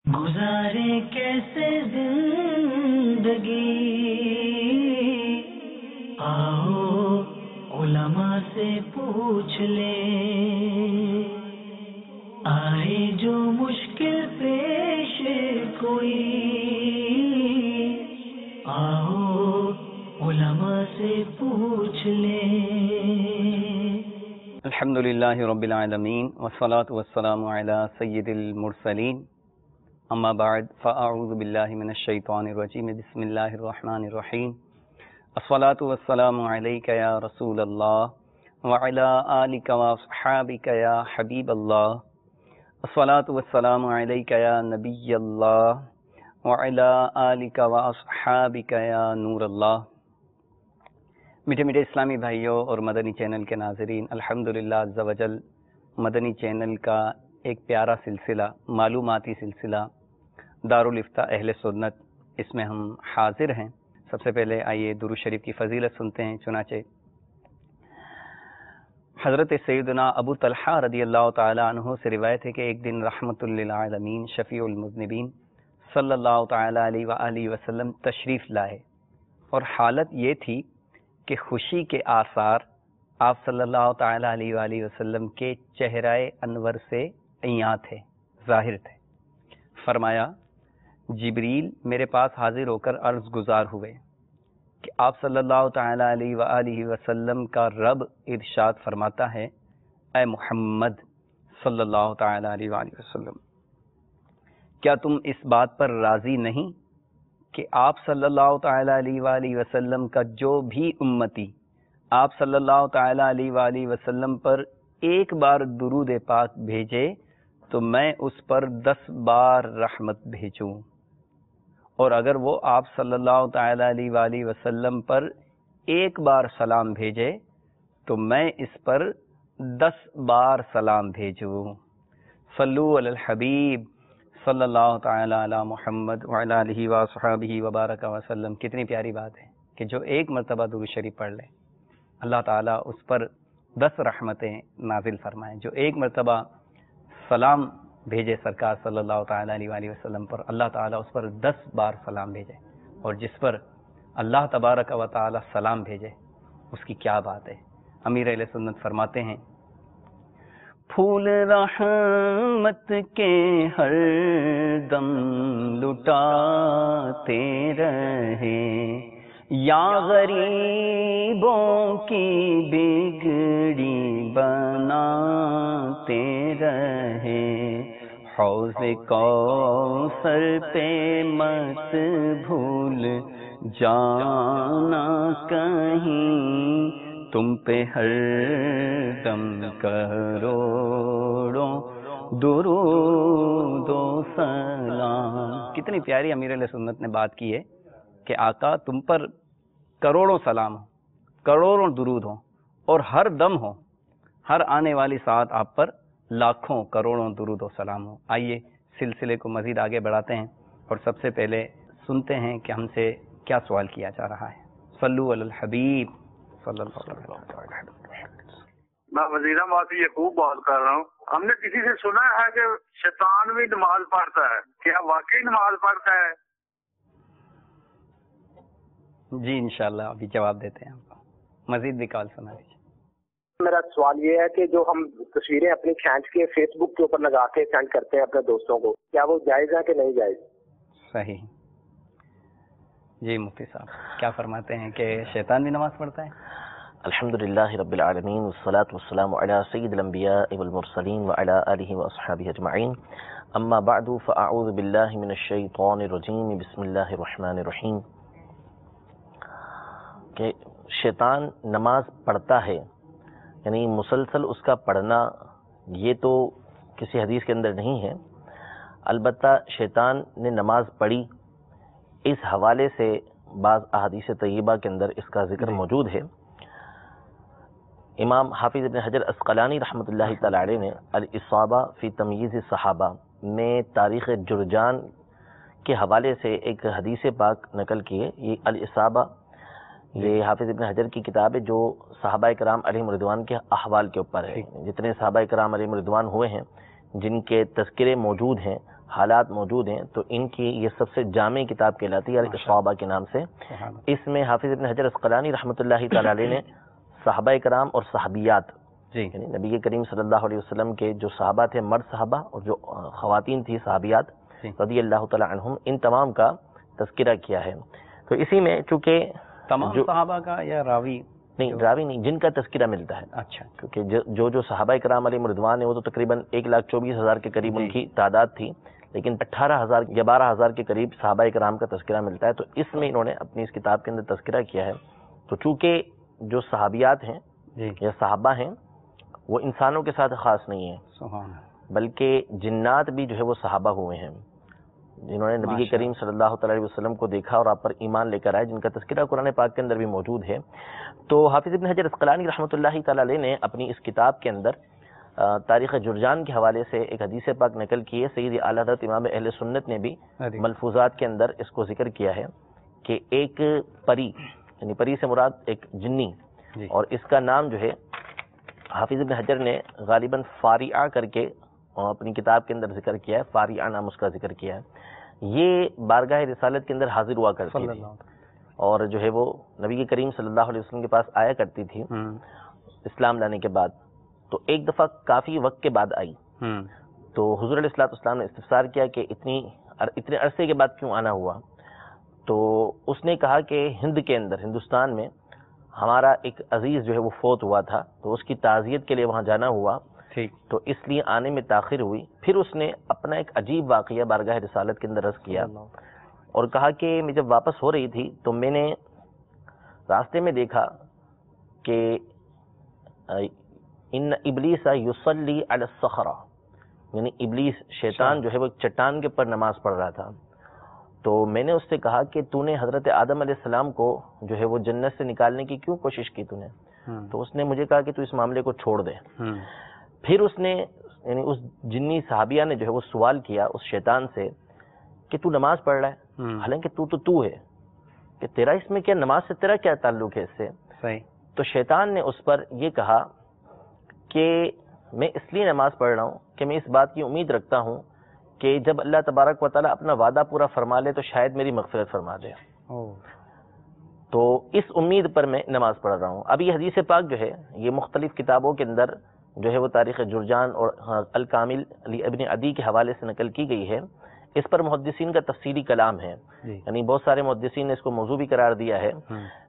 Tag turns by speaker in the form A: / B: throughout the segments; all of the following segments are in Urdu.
A: گزارے کیسے زندگی، آؤ علماء سے پوچھ لیں، آئے جو مشکل پیش کوئی، آؤ علماء سے پوچھ لیں۔
B: الحمدللہ رب العالمین والصلاة والسلام علی سید المرسلین، اما بعد فاعوذ باللہ من الشیطان الرجیم، بسم اللہ الرحمن الرحیم۔ الصلاة والسلام علیک یا رسول اللہ وعلی آلک واصحابک یا حبیب اللہ، الصلاة والسلام علیک یا نبی اللہ وعلی آلک واصحابک یا نور اللہ۔ میٹھے میٹھے اسلامی بھائیوں اور مدنی چینل کے ناظرین، الحمدللہ عز و جل مدنی چینل کا ایک پیارا سلسلہ، معلوماتی سلسلہ دارالافتاء اہل سنت، اس میں ہم حاضر ہیں۔ سب سے پہلے آئیے درود شریف کی فضیلت سنتے ہیں۔ چنانچہ حضرت سیدنا ابو طلحہ رضی اللہ تعالی عنہ سے روایت ہے کہ ایک دن رحمت للعالمین شفیع المذنبین صلی اللہ تعالی علیہ وآلہ وسلم تشریف لائے، اور حالت یہ تھی کہ خوشی کے آثار آپ صلی اللہ تعالی علیہ وآلہ وسلم کے چہرہ انور سے عیاں تھے، ظاہر تھے۔ فرمایا جبریل میرے پاس حاضر ہو کر عرض گزار ہوئے کہ آپ صلی اللہ تعالی علیہ وآلہ وسلم کا رب ارشاد فرماتا ہے، اے محمد صلی اللہ تعالی علیہ وآلہ وسلم، کیا تم اس بات پر راضی نہیں کہ آپ صلی اللہ تعالی علیہ وآلہ وسلم کا جو بھی امتی آپ صلی اللہ تعالی علیہ وآلہ وسلم پر ایک بار درود پاک بھیجے تو میں اس پر 10 بار رحمت بھیجوں، اور اگر وہ آپ صلی اللہ تعالی علیہ وآلہ وسلم پر ایک بار سلام بھیجے تو میں اس پر 10 بار سلام بھیجوں۔ صلو علی الحبیب صلی اللہ تعالی علی محمد وعلی آلہ وصحبہ وبارک وسلم۔ کتنی پیاری بات ہے کہ جو ایک مرتبہ درود شریف پڑھ لے اللہ تعالیٰ اس پر 10 رحمتیں نازل فرمائیں۔ جو ایک مرتبہ سلام بھیجے سرکار صلی اللہ تعالی علیہ وآلہ وسلم پر، اللہ تعالیٰ اس پر 10 بار سلام بھیجے، اور جس پر اللہ تبارک و تعالی سلام بھیجے اس کی کیا بات ہے۔ امیر اہل سنت فرماتے ہیں، پھول رحمت کے ہر دم لٹاتے رہے، یا غریبوں کی بگڑی بناتے رہے، حوض کوثر پہ مت بھول جانا کہیں، تم پہ ہر دم کروڑوں درود و سلام۔ کتنی پیاری امیر علیہ سنت نے بات کی ہے کہ آقا تم پر کروڑوں سلام ہو، کروڑوں درود ہوں، اور ہر دم ہو، ہر آنے والی ساتھ آپ پر لاکھوں کروڑوں درود و سلام ہو۔ آئیے سلسلے کو مزید آگے بڑھاتے ہیں، اور سب سے پہلے سنتے ہیں کہ ہم سے کیا سوال کیا جا رہا ہے۔ صلو علی الحبیب صلی اللہ علیہ وسلم۔
C: میں وزیر اعظم سے یعقوب بات کر رہا ہوں۔ ہم نے کسی سے سنا ہے کہ شیطان بھی نماز پڑھتا ہے، کیا واقعی نماز پڑھتا ہے؟
B: جی انشاءاللہ ابھی جواب دیتے ہیں آپ کو، مزید بھی کال سنا لیجیے۔
D: میرا سوال یہ ہے کہ جو ہم تصویریں اپنی کھینچ کے فیس بک کے اوپر لگا کے سینڈ کرتے ہیں اپنے دوستوں کو، کیا وہ جائز ہے کہ نہیں جائز؟
B: صحیح جی مفتی صاحب کیا فرماتے ہیں کہ شیطان بھی نماز پڑھتا ہے؟
E: الحمدللہ رب العالمین والصلاة والسلام علی سید الانبیاء والمرسلین وعلی آلہ واصحابہ اجمعین، اما بعد فاعوذ باللہ من الشیطان الرجیم، بسم اللہ الرحمن الرحیم۔ کہ شیطان نماز پڑھتا ہے، یعنی مسلسل اس کا پڑھنا یہ تو کسی حدیث کے اندر نہیں ہے، البتہ شیطان نے نماز پڑھی اس حوالے سے بعض احادیث طیبہ کے اندر اس کا ذکر موجود ہے۔ امام حافظ ابن حجر عسقلانی رحمۃ اللہ تعالی علیہ نے الاصابہ فی تمییز الصحابہ میں تاریخ جرجان کے حوالے سے ایک حدیث پاک نقل کی ہے۔ یہ الاصابہ یہ حافظ ابن حجر کی کتاب ہے جو صحابہ کرام علیہم رضوان کے احوال کے اوپر ہے. جتنے صحابہ کرام علیہم رضوان ہوئے ہیں جن کے تذکرے موجود ہیں حالات موجود ہیں تو ان کی یہ سب سے جامع کتاب کہلاتی ہے الاصابہ کے نام سے. اس میں حافظ ابن حجر عسقلانی رحمۃ اللہ تعالی علیہ نے صحابہ کرام اور صحابیات یعنی نبی کریم صلی اللہ علیہ وسلم کے جو صحابہ تھے مرد صحابہ اور جو خواتین تھی صحابیات رضی اللہ تعالی عنہم ان تمام کا تذکرہ کیا ہے. تو اسی میں چونکہ
B: تمام صحابہ کا یا راوی
E: نہیں راوی نہیں جن کا تذکرہ ملتا ہے.
B: اچھا.
E: کیونکہ جو صحابہ کرام علیہ رضوان ہیں وہ تو تقریباً 1,24,000 کے قریب ان کی تعداد تھی، لیکن 18,000 یا 12,000 کے قریب صحابہ کرام کا تذکرہ ملتا ہے. تو اس میں انہوں نے اپنی اس کتاب کے اندر تذکرہ کیا ہے. تو چونکہ جو صحابیات ہیں یا صحابہ ہیں وہ انسانوں کے ساتھ خاص نہیں ہیں، بلکہ جنات بھی جو ہے وہ صحابہ ہوئے ہیں جنہوں نے نبی کریم صلی اللہ تعالی وسلم کو دیکھا اور آپ پر ایمان لے کر آئے، جن کا تذکرہ قرآن پاک کے اندر بھی موجود ہے. تو حافظ ابن حجر عسقلانی رحمۃ اللہ تعالی علیہ نے اپنی اس کتاب کے اندر تاریخ جرجان کے حوالے سے ایک حدیث پاک نقل کی ہے. سید اعلی حضرت امام اہل سنت نے بھی ملفوظات کے اندر اس کو ذکر کیا ہے کہ ایک پری یعنی پری سے مراد ایک جنی اور اس کا نام جو ہے حافظ ابن حجر نے غالباً فاریعہ کر کے اپنی کتاب کے اندر ذکر کیا ہے. فاریعہ نام اس کا ذکر کیا ہے. یہ بارگاہ رسالت کے اندر حاضر ہوا کرتی تھی اور جو ہے وہ نبی کریم صلی اللہ علیہ وسلم کے پاس آیا کرتی تھی اسلام لانے کے بعد. تو ایک دفعہ کافی وقت کے بعد آئی تو حضور علیہ الصلوۃ والسلام نے استفسار کیا کہ اتنے عرصے کے بعد کیوں آنا ہوا. تو اس نے کہا کہ ہند کے اندر ہندوستان میں ہمارا ایک عزیز جو ہے وہ فوت ہوا تھا تو اس کی تعزیت کے لیے وہاں جانا ہوا تو اس لیے آنے میں تاخیر ہوئی. پھر اس نے اپنا ایک عجیب واقعہ بارگاہ رسالت کے اندر عرض کیا اور کہا کہ میں جب واپس ہو رہی تھی تو میں نے راستے میں دیکھا کہ ان ابلیس یصلی علی الصخرہ یعنی ابلیس شیطان جو ہے وہ چٹان کے پر نماز پڑھ رہا تھا. تو میں نے اس سے کہا کہ تو نے حضرت آدم علیہ السلام کو جو ہے وہ جنت سے نکالنے کی کیوں کوشش کی تو نے؟ تو اس نے مجھے کہا کہ تو اس معاملے کو چھوڑ دے. پھر اس نے یعنی اس جنی صحابیہ نے جو ہے وہ سوال کیا اس شیطان سے کہ تو نماز پڑھ رہا ہے حالانکہ تو ہے کہ تیرا اس میں کیا نماز سے تیرا کیا تعلق ہے اس سے؟ صحیح. تو شیطان نے اس پر یہ کہا کہ میں اس لیے نماز پڑھ رہا ہوں کہ میں اس بات کی امید رکھتا ہوں کہ جب اللہ تبارک و تعالیٰ اپنا وعدہ پورا فرما لے تو شاید میری مغفرت فرما دے. تو اس امید پر میں نماز پڑھ رہا ہوں. اب یہ حدیث پاک جو ہے یہ مختلف کتابوں کے اندر جو ہے وہ تاریخ جرجان اور الکامل ابن عدی کے حوالے سے نقل کی گئی ہے. اس پر محدثین کا تفصیلی کلام ہے یعنی بہت سارے محدثین نے اس کو موضوع بھی قرار دیا ہے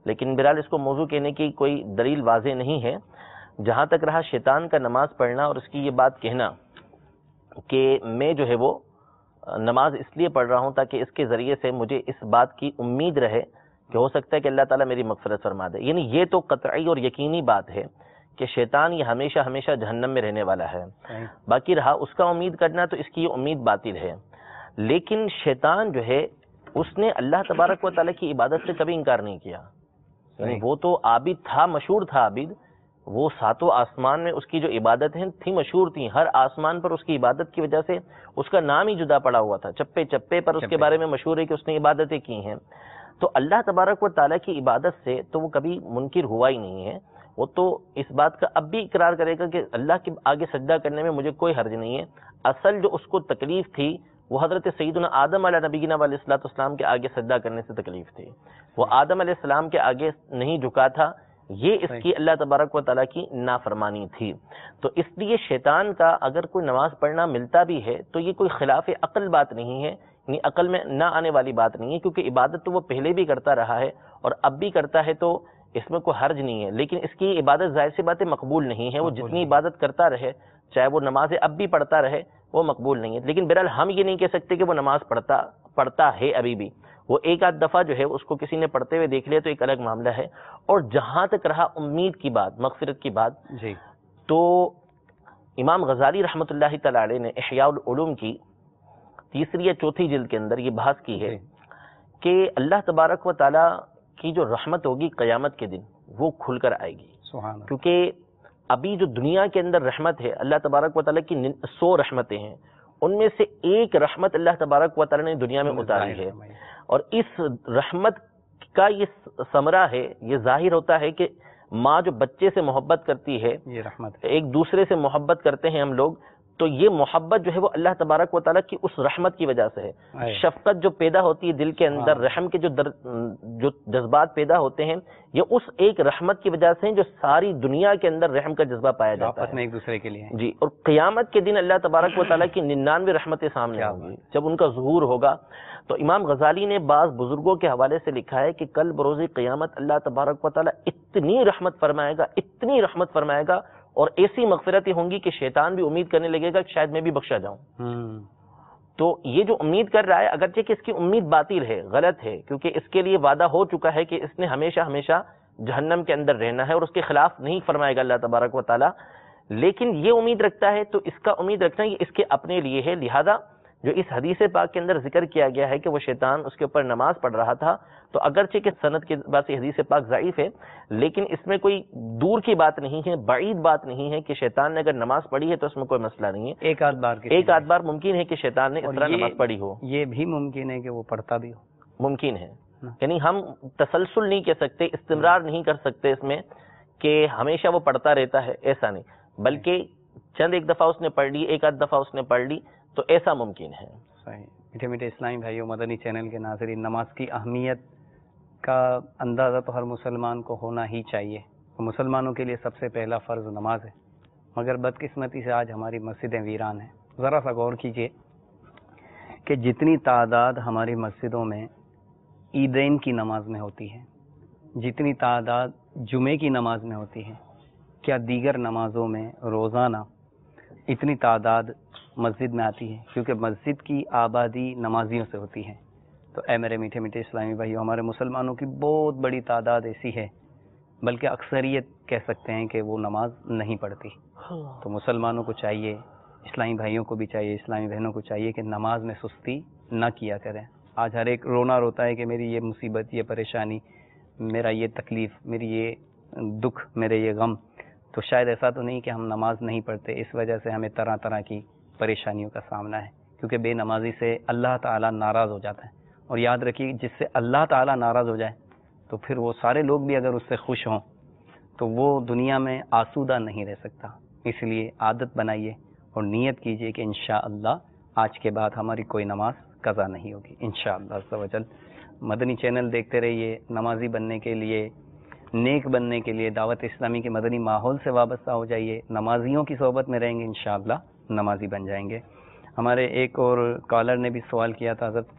E: لیکن بہرحال اس کو موضوع کہنے کی کوئی دلیل واضح نہیں ہے. جہاں تک رہا شیطان کا نماز پڑھنا اور اس کی یہ بات کہنا کہ میں جو ہے وہ نماز اس لیے پڑھ رہا ہوں تاکہ اس کے ذریعے سے مجھے اس بات کی امید رہے کہ ہو سکتا ہے کہ اللہ تعالیٰ میری مغفرت فرما دے، یعنی یہ تو قطعی اور یقینی بات ہے کہ شیطان یہ ہمیشہ ہمیشہ جہنم میں رہنے والا ہے. باقی رہا اس کا امید کرنا تو اس کی یہ امید باطل ہے. لیکن شیطان جو ہے اس نے اللہ تبارک و تعالیٰ کی عبادت سے کبھی انکار نہیں کیا. یعنی وہ تو عابد تھا، مشہور تھا عابد. وہ ساتوں آسمان میں اس کی جو عبادتیں تھیں مشہور تھیں. ہر آسمان پر اس کی عبادت کی وجہ سے اس کا نام ہی جدا پڑا ہوا تھا. چپے چپے پر اس کے بارے میں مشہور ہے کہ اس نے عبادتیں کی ہیں. تو اللہ تبارک و تعالیٰ کی عبادت سے تو وہ کبھی منکر ہوا ہی نہیں ہے. وہ تو اس بات کا اب بھی اقرار کرے گا کہ اللہ کے آگے سجدہ کرنے میں مجھے کوئی حرج نہیں ہے. اصل جو اس کو تکلیف تھی وہ حضرت سیدنا آدم علیہ نبینا علیہ الصلوۃ والسلام کے آگے سجدہ کرنے سے تکلیف تھی. وہ آدم علیہ السلام کے آگے نہیں جھکا تھا، یہ اس کی اللہ تبارک و تعالیٰ کی نافرمانی تھی. تو اس لیے شیطان کا اگر کوئی نماز پڑھنا ملتا بھی ہے تو یہ کوئی خلاف عقل بات نہیں ہے، یعنی عقل میں نہ آنے والی بات نہیں ہے، کیونکہ عبادت تو وہ پہلے بھی کرتا رہا ہے اور اب بھی کرتا ہے تو اس میں کوئی حرج نہیں ہے. لیکن اس کی عبادت ظاہر سی باتیں مقبول نہیں ہے. وہ جتنی عبادت کرتا رہے چاہے وہ نماز اب بھی پڑھتا رہے وہ مقبول نہیں ہے. لیکن بہرحال ہم یہ نہیں کہہ سکتے کہ وہ نماز پڑھتا ہے ابھی بھی. وہ ایک آدھ دفعہ جو ہے اس کو کسی نے پڑھتے ہوئے دیکھ لیا تو ایک الگ معاملہ ہے. اور جہاں تک رہا امید کی بات، مغفرت کی بات، تو امام غزالی رحمۃ اللہ تعالی علیہ نے احیاء العلوم کی تیسری یا چوتھی جلد کے اندر یہ بحث کی ہے کہ اللہ تبارک و تعالی کی جو رحمت ہوگی قیامت کے دن وہ کھل کر آئے گی. کیونکہ ابھی جو دنیا کے اندر رحمت ہے اللہ تبارک و تعالیٰ کی 100 رحمتیں ہیں، ان میں سے ایک رحمت اللہ تبارک و تعالیٰ نے دنیا میں اتاری ہے. اور اس رحمت کا یہ ثمرہ ہے، یہ ظاہر ہوتا ہے کہ ماں جو بچے سے محبت کرتی ہے، یہ رحمت، ایک دوسرے سے محبت کرتے ہیں ہم لوگ، تو یہ محبت جو ہے وہ اللہ تبارک و تعالیٰ کی اس رحمت کی وجہ سے ہے. شفقت جو پیدا ہوتی ہے دل کے اندر، رحم کے جو جذبات پیدا ہوتے ہیں، یہ اس ایک رحمت کی وجہ سے ہیں جو ساری دنیا کے اندر رحم کا جذبہ پایا جاتا ہے
B: ایک دوسرے کے لیے.
E: جی. اور قیامت کے دن اللہ تبارک و تعالیٰ کی 99 رحمتیں سامنے ہوں گی جب ان کا ظہور ہوگا. تو امام غزالی نے بعض بزرگوں کے حوالے سے لکھا ہے کہ کل بروز قیامت اللہ تبارک و تعالیٰ اتنی رحمت فرمائے گا، اتنی رحمت فرمائے گا، اور ایسی مغفرتیں ہوں گی کہ شیطان بھی امید کرنے لگے گا کہ شاید میں بھی بخشا جاؤں. تو یہ جو امید کر رہا ہے، اگرچہ کہ اس کی امید باطل ہے، غلط ہے، کیونکہ اس کے لیے وعدہ ہو چکا ہے کہ اس نے ہمیشہ ہمیشہ جہنم کے اندر رہنا ہے، اور اس کے خلاف نہیں فرمائے گا اللہ تبارک و تعالیٰ. لیکن یہ امید رکھتا ہے تو اس کا امید رکھنا یہ اس کے اپنے لیے ہے. لہذا جو اس حدیث پاک کے اندر ذکر کیا گیا ہے کہ وہ شیطان اس کے اوپر نماز پڑھ رہا تھا، تو اگرچہ کہ سند کے بعد سے حدیث پاک ضعیف ہے، لیکن اس میں کوئی دور کی بات نہیں ہے، بعید بات نہیں ہے کہ شیطان نے اگر نماز پڑھی ہے تو اس میں کوئی مسئلہ نہیں ہے. ایک آدھ بار ممکن ہے کہ شیطان نے اس طرح نماز پڑھی ہو.
B: یہ بھی ممکن ہے کہ وہ پڑھتا بھی ہو.
E: ممکن ہے. یعنی ہم تسلسل نہیں کہہ سکتے، استمرار نہیں کر سکتے اس میں کہ ہمیشہ وہ پڑھتا رہتا ہے، ایسا نہیں. بلکہ چند ایک دفعہ اس نے پڑھ لی، ایک آدھ دفعہ اس نے پڑھ لی، تو ایسا ممکن ہے.
B: صحیح. میٹھے میٹھے اسلامی بھائیو، مدنی چینل کے ناظرین، نماز کی اہمیت کا اندازہ تو ہر مسلمان کو ہونا ہی چاہیے. مسلمانوں کے لیے سب سے پہلا فرض نماز ہے، مگر بدقسمتی سے آج ہماری مسجدیں ویران ہیں. ذرا سا غور کیجئے کہ جتنی تعداد ہماری مسجدوں میں عیدین کی نماز میں ہوتی ہے، جتنی تعداد جمعے کی نماز میں ہوتی ہے، کیا دیگر نمازوں میں روزانہ اتنی تعداد مسجد میں آتی ہے؟ کیونکہ مسجد کی آبادی نمازیوں سے ہوتی ہے. تو اے میرے میٹھے میٹھے اسلامی بھائیو، ہمارے مسلمانوں کی بہت بڑی تعداد ایسی ہے، بلکہ اکثریت کہہ سکتے ہیں کہ وہ نماز نہیں پڑھتی. تو مسلمانوں کو چاہیے، اسلامی بھائیوں کو بھی چاہیے، اسلامی بہنوں کو چاہیے کہ نماز میں سستی نہ کیا کریں. آج ہر ایک رونا روتا ہے کہ میری یہ مصیبت، یہ پریشانی، میرا یہ تکلیف، میری یہ دکھ، میرے یہ غم. تو شاید ایسا تو نہیں کہ ہم نماز نہیں پڑھتے، اس وجہ سے ہمیں طرح طرح کی پریشانیوں کا سامنا ہے، کیونکہ بے نمازی سے اللہ تعالیٰ ناراض ہو جاتا ہے. اور یاد رکھیے، جس سے اللہ تعالیٰ ناراض ہو جائے تو پھر وہ سارے لوگ بھی اگر اس سے خوش ہوں تو وہ دنیا میں آسودہ نہیں رہ سکتا. اس لیے عادت بنائیے اور نیت کیجئے کہ انشاءاللہ آج کے بعد ہماری کوئی نماز قضا نہیں ہوگی انشاءاللہ عز و جل. مدنی چینل دیکھتے رہیے. نمازی بننے کے لیے، نیک بننے کے لیے دعوت اسلامی کے مدنی ماحول سے وابستہ ہو جائیے. نمازیوں کی صحبت میں رہیں گے انشاءاللہ نمازی بن جائیں گے. ہمارے ایک اور کالر نے بھی سوال کیا تھا حضرت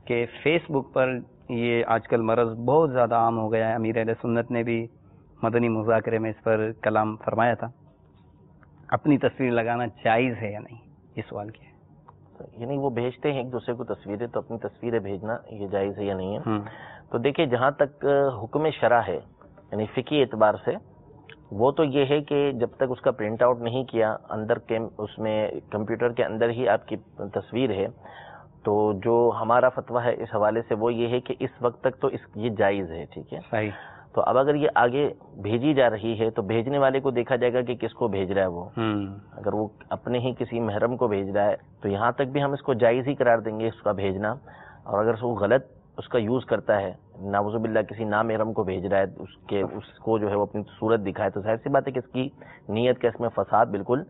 B: کہ فیس بک پر یہ آج کل مرض بہت زیادہ عام ہو گیا ہے. امیر اہل سنت نے بھی مدنی مذاکرے میں اس پر کلام فرمایا تھا. اپنی تصویر لگانا جائز ہے یا نہیں، یہ سوال کیا ہے.
E: یعنی وہ بھیجتے ہیں ایک دوسرے کو تصویریں، تو اپنی تصویریں بھیجنا یہ جائز ہے یا نہیں ہے. تو دیکھیں، جہاں تک حکم شرع ہے یعنی فقہی اعتبار سے، وہ تو یہ ہے کہ جب تک اس کا پرنٹ آؤٹ نہیں کیا، اندر اس میں کمپیوٹر کے اندر ہی آپ کی تصویر ہے، تو جو ہمارا فتویٰ ہے اس حوالے سے وہ یہ ہے کہ اس وقت تک تو یہ جائز ہے. ٹھیک ہے.
B: صحیح.
E: تو اب اگر یہ آگے بھیجی جا رہی ہے تو بھیجنے والے کو دیکھا جائے گا کہ کس کو بھیج رہا ہے وہ. اگر وہ اپنے ہی کسی محرم کو بھیج رہا ہے تو یہاں تک بھی ہم اس کو جائز ہی قرار دیں گے اس کا بھیجنا. اور اگر وہ غلط اس کا یوز کرتا ہے، نعوذ باللہ کسی نامحرم کو بھیج رہا ہے، اس کو جو ہے وہ اپنی صورت دکھائے، تو ظاہر سی بات ہے کہ اس کی نیت کا اس میں فساد بالکل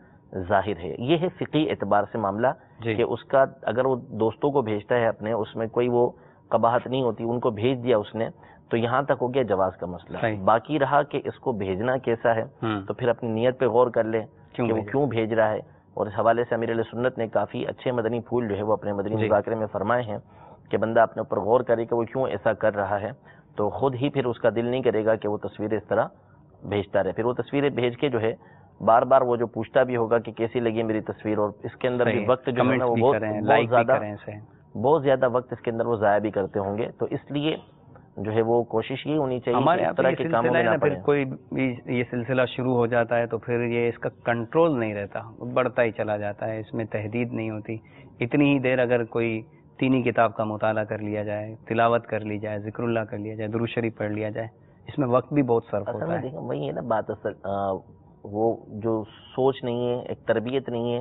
E: ظاہر ہے. یہ ہے فقہی اعتبار سے معاملہ کہ اس کا اگر وہ دوستوں کو بھیجتا ہے اپنے، اس میں کوئی وہ قباحت نہیں ہوتی، ان کو بھیج دیا اس نے، تو یہاں تک ہو گیا جواز کا مسئلہ. باقی رہا کہ اس کو بھیجنا کیسا ہے، تو پھر اپنی نیت پہ غور کر لے کہ وہ کیوں بھیج رہا ہے. اور اس حوالے سے امیر علیہ سنت نے کافی اچھے مدنی پھول جو ہے وہ اپنے مدنی مذاکرے میں فرمائے ہیں کہ بندہ اپنے اوپر غور کرے کہ وہ کیوں ایسا کر رہا ہے، تو خود ہی پھر اس کا دل نہیں کرے گا کہ وہ تصویریں اس طرح بھیجتا رہے. پھر وہ تصویریں بھیج کے جو ہے بار بار وہ جو پوچھتا بھی ہوگا کہ کیسی لگی میری تصویر، اور اس کے اندر بھی وقت جو ہے نا وہ بہت زیادہ وقت اس کے اندر وہ ضائع بھی کرتے ہوں گے. تو اس لیے جو ہے وہ کوشش یہ ہونی چاہیے
B: ہمارے
E: اس طرح کے کاموں میں نہ پڑیں.
B: پھر کوئی بھی یہ سلسلہ شروع ہو جاتا ہے تو پھر یہ اس کا کنٹرول نہیں رہتا، بڑھتا ہی چلا جاتا ہے، اس میں تحدید نہیں ہوتی. اتنی ہی دیر اگر کوئی دینی کتاب کا مطالعہ کر لیا جائے، تلاوت کر لی جائے، ذکر اللہ کر لیا جائے، درود شریف پڑھ لیا جائے، اس میں وقت بھی بہت صرف ہوتا ہے.
E: وہی ہے نا بات، اصل وہ جو سوچ نہیں ہے، ایک تربیت نہیں ہے،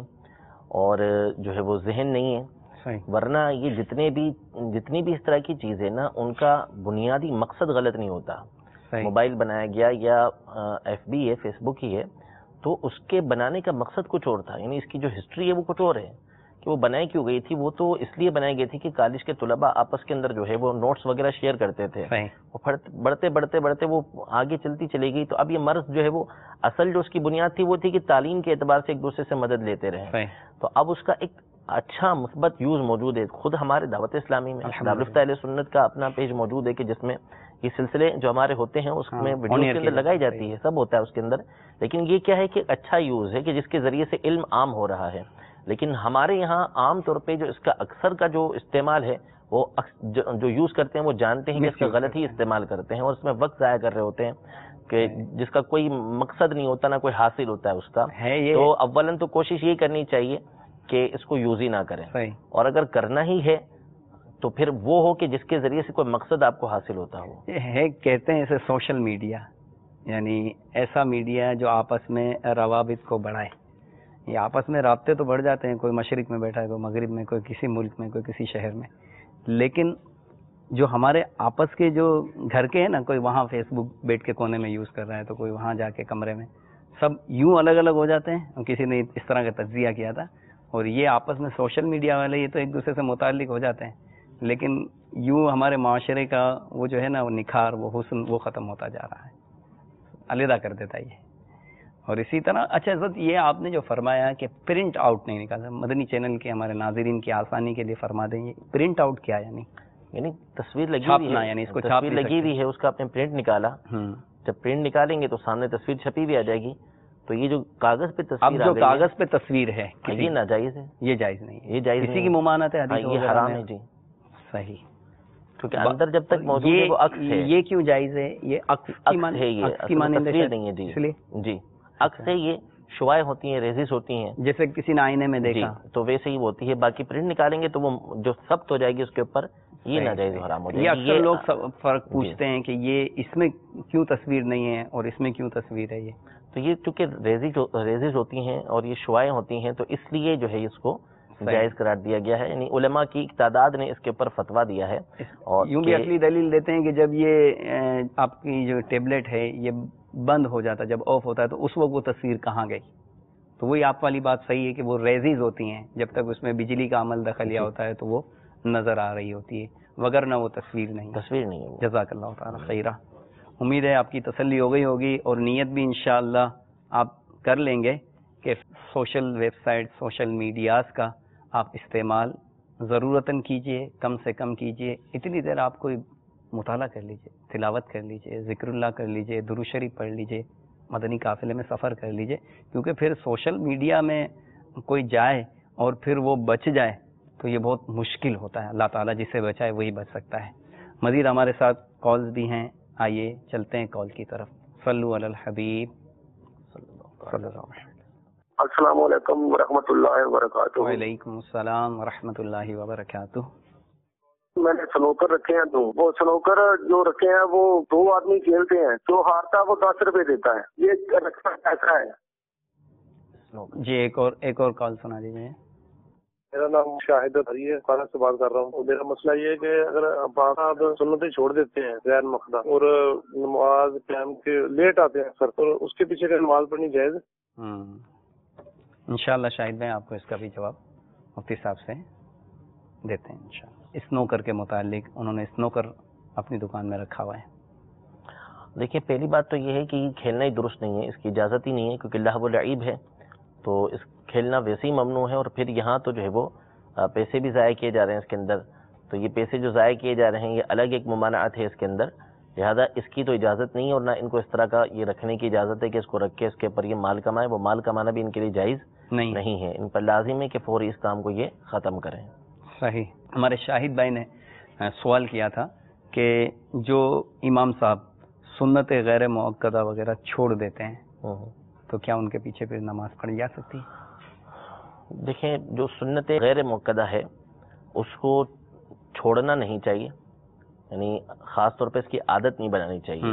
E: اور جو ہے وہ ذہن نہیں ہے. ورنہ یہ جتنی بھی اس طرح کی چیزیں نا، ان کا بنیادی مقصد غلط نہیں ہوتا. موبائل بنایا گیا یا ایف بی ہے، فیس بک ہی ہے، تو تو اس کے بنانے کا مقصد کچھ اور تھا، یعنی اس کی جو ہسٹری ہے وہ کچھ اور ہے کہ وہ بنائی کیوں گئی تھی. وہ تو اس لیے بنائی گئی تھی کہ کالج کے طلباء آپس کے اندر جو ہے وہ نوٹس وغیرہ شیئر کرتے تھے. وہ بڑھتے بڑھتے بڑھتے وہ آگے چلتی چلی گئی. تو اب یہ مرض جو ہے وہ اصل جو اس کی بنیاد تھی وہ تھی کہ تعلیم کے اعتبار سے ایک دوسرے سے مدد لیتے رہے. تو اب اس کا ایک اچھا مثبت یوز موجود ہے. خود ہمارے دعوت اسلامی میں دارالفتہ اہل سنت کا اپنا پیج موجود ہے کہ جس میں یہ سلسلے جو ہمارے ہوتے ہیں اس میں ویڈیو کے اندر لگائی جاتی ہے، سب ہوتا ہے اس کے اندر. لیکن یہ کیا ہے کہ اچھا یوز ہے کہ جس کے ذریعے سے علم عام ہو رہا ہے. لیکن ہمارے یہاں عام طور پہ جو اس کا اکثر کا جو استعمال ہے وہ جو یوز کرتے ہیں وہ جانتے ہیں کہ اس کا غلط ہی استعمال کرتے ہیں اور اس میں وقت ضائع کر رہے ہوتے ہیں کہ جس کا کوئی مقصد نہیں ہوتا، نہ کوئی حاصل ہوتا ہے اس کا. تو اولاً تو کوشش یہ کرنی چاہیے کہ اس کو یوز ہی نہ کریں، اور اگر کرنا ہی ہے تو پھر وہ ہو کہ جس کے ذریعے سے کوئی مقصد آپ کو حاصل ہوتا ہو.
B: ہے کہتے ہیں اسے سوشل میڈیا، یعنی ایسا میڈیا جو آپس میں روابط کو بڑھائے. یہ آپس میں رابطے تو بڑھ جاتے ہیں، کوئی مشرق میں بیٹھا ہے، کوئی مغرب میں، کوئی کسی ملک میں، کوئی کسی شہر میں، لیکن جو ہمارے آپس کے جو گھر کے ہیں نا، کوئی وہاں فیس بک بیٹھ کے کونے میں یوز کر رہا ہے تو کوئی وہاں جا کے کمرے میں، سب یوں الگ الگ ہو جاتے ہیں. اور کسی نے اس طرح کا تجزیہ کیا تھا. اور یہ آپس میں سوشل میڈیا والے یہ تو ایک دوسرے سے متعلق ہو جاتے ہیں، لیکن یوں ہمارے معاشرے کا وہ جو ہے نا وہ نکھار، وہ حسن، وہ ختم ہوتا جا رہا ہے، علیحدہ کر دیتا ہے یہ. اور اسی طرح اچھا حضرت یہ آپ نے جو فرمایا کہ پرنٹ آؤٹ نہیں نکالا، مدنی چینل کے ہمارے ناظرین کی آسانی کے لیے فرما دیں یہ پرنٹ آؤٹ کیا
E: یعنی تصویر لگی ہوئی ہے،
B: یعنی اس کو
E: تصویر لگی ہوئی ہے، اس کا آپ نے پرنٹ نکالا. جب پرنٹ نکالیں گے تو سامنے تصویر چھپی بھی آ جائے گی. تو یہ جو کاغذ پہ تصویر
B: جو کاغذ پہ تصویر ہے
E: یہ ناجائز ہے،
B: یہ جائز نہیں ہے،
E: یہ جائز
B: کسی کی ممانعت ہے،
E: یہ حرام ہے. جی
B: صحیح.
E: کیونکہ اندر جب تک موجود ہے وہ عکس ہے.
B: یہ کیوں جائز ہے؟ یہ عکس
E: ہے، یہ تصویر نہیں ہے. جی جی عکس ہے، یہ شعائیں ہوتی ہیں، ریزز ہوتی ہیں،
B: جیسے کسی نے آئینے میں دیکھا
E: تو ویسے ہی ہوتی ہے. باقی پرنٹ نکالیں گے تو وہ جو ثبت ہو جائے گی اس کے اوپر، یہ ناجائز و حرام ہو جائے گی.
B: یہ اکثر لوگ فرق پوچھتے ہیں کہ یہ اس میں کیوں تصویر نہیں ہے اور اس میں کیوں تصویر ہے. یہ
E: تو یہ چونکہ ریزز ہوتی ہیں اور یہ شعائیں ہوتی ہیں تو اس لیے جو ہے اس کو جائز قرار دیا گیا ہے. یعنی علماء کی ایک تعداد نے اس کے اوپر فتویٰ دیا ہے. اور
B: یوں بھی اصلی دلیل دیتے ہیں کہ جب یہ آپ کی جو ٹیبلٹ ہے یہ بند ہو جاتا ہے، جب آف ہوتا ہے تو اس وقت وہ تصویر کہاں گئی. تو وہی آپ والی بات صحیح ہے کہ وہ ریزز ہوتی ہیں، جب تک اس میں بجلی کا عمل دخلیہ ہوتا ہے تو وہ نظر آ رہی ہوتی ہے، وگرنہ وہ تصویر نہیں
E: ہے.
B: جزاک اللہ تعالی خیرہ. امید ہے آپ کی تسلی ہو گئی ہوگی اور نیت بھی انشاءاللہ آپ کر لیں گے کہ social website, social medias کا آپ استعمال ضرورتاً کیجئے، کم سے کم کیجئے. اتنی دیر آپ کوئی مطالعہ کر لیجئے، تلاوت کر لیجئے، ذکر اللہ کر لیجئے، درود شریف پڑھ لیجئے، مدنی قافلے میں سفر کر لیجئے. کیونکہ پھر سوشل میڈیا میں کوئی جائے اور پھر وہ بچ جائے تو یہ بہت مشکل ہوتا ہے. اللہ تعالیٰ جسے بچائے وہی بچ سکتا ہے. مزید ہمارے ساتھ کالز بھی ہیں، آئیے چلتے ہیں کال کی طرف. صلو علی الحبیب صلی اللہ علیہ وسلم.
C: السلام علیکم ورحمۃ اللہ وبرکاتہ.
B: وعلیکم السلام ورحمۃ اللہ وبرکاتہ.
C: میں نے سنوکر رکھے ہیں دو، وہ سنوکر جو رکھے ہیں وہ 2 آدمی کھیلتے ہیں، جو ہارتا ہے وہ 10 روپے دیتا ہے. یہ رکھنا کیسا ہے؟
B: جی ایک اور کال سنا دیجیے.
F: میرا نام شاہد ہے، خانہ سے بات کر رہا ہوں. میرا مسئلہ یہ ہے کہ اگر آپ سنتیں چھوڑ دیتے ہیں غیر مقدہ اور نماز ٹائم کے لیٹ آتے ہیں اکثر، تو اس کے پیچھے کا نماز پڑھنی جائز ہے؟
B: انشاءاللہ شاہد بھائی آپ کو اس کا بھی جواب مفتی صاحب سے دیتے ہیں انشاءاللہ. اسنوکر کے متعلق انہوں نے اسنوکر اپنی دکان میں رکھا ہوا ہے.
E: دیکھیں پہلی بات تو یہ ہے کہ یہ کھیلنا ہی درست نہیں ہے، اس کی اجازت ہی نہیں ہے، کیونکہ لہو و لعب ہے تو اس کھیلنا ویسے ہی ممنوع ہے. اور پھر یہاں تو جو ہے وہ پیسے بھی ضائع کیے جا رہے ہیں اس کے اندر. تو یہ پیسے جو ضائع کیے جا رہے ہیں یہ الگ ایک ممانعت ہے اس کے اندر، لہذا اس کی تو اجازت نہیں ہے اور نہ ان کو اس طرح کا یہ رکھنے کی اجازت ہے کہ اس کو رکھ کے اس کے اوپر یہ مال کمائے. وہ مال کمانا بھی ان کے لیے جائز نہیں ہے. ان پر لازم ہے کہ فوری اس کام کو یہ ختم کریں.
B: صحیح. ہمارے شاہد بھائی نے سوال کیا تھا کہ جو امام صاحب سنت غیر مؤکدہ وغیرہ چھوڑ دیتے ہیں تو کیا ان کے پیچھے پھر نماز پڑھی جا سکتی؟
E: دیکھیں جو سنت غیر مؤکدہ ہے اس کو چھوڑنا نہیں چاہیے، یعنی خاص طور پہ اس کی عادت نہیں بنانی چاہیے